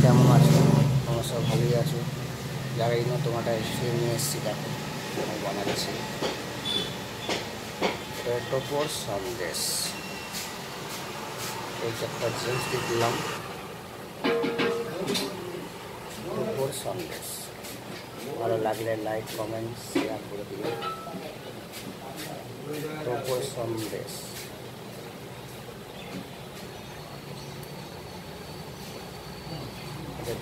কেমন আছো? তোমরা সব ভালোই আছো? যারা এই নতুন একটা রেসিপি নিয়ে এসেছি, দেখো আমি বানাচ্ছি টোপর সন্দেশ। এই একটা জিনিস দিয়ে দিলাম, টোপর সন্দেশ। ভালো লাগলে লাইক কমেন্ট শেয়ার করে দিও। টোপর সন্দেশ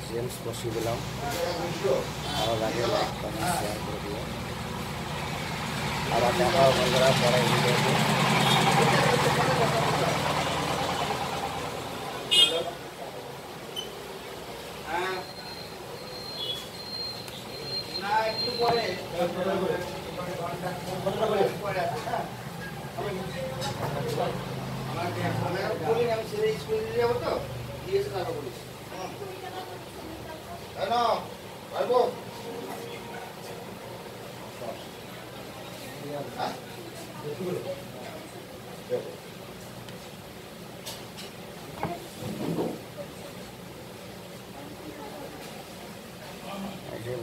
জেমস বসিয়ে দিলাম। ভালো লাগলে লাইক কমেন্ট শেয়ার করে দিও। আবার দেখাও বন্ধুরা পরে ভিডিওতে।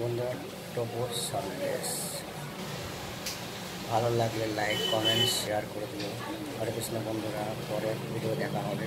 বন্ধুরা টোপর সন্দেশ ভালো লাগলে লাইক কমেন্ট শেয়ার করে দিও। হরে কৃষ্ণ বন্ধুরা, পরের ভিডিও দেখা হবে।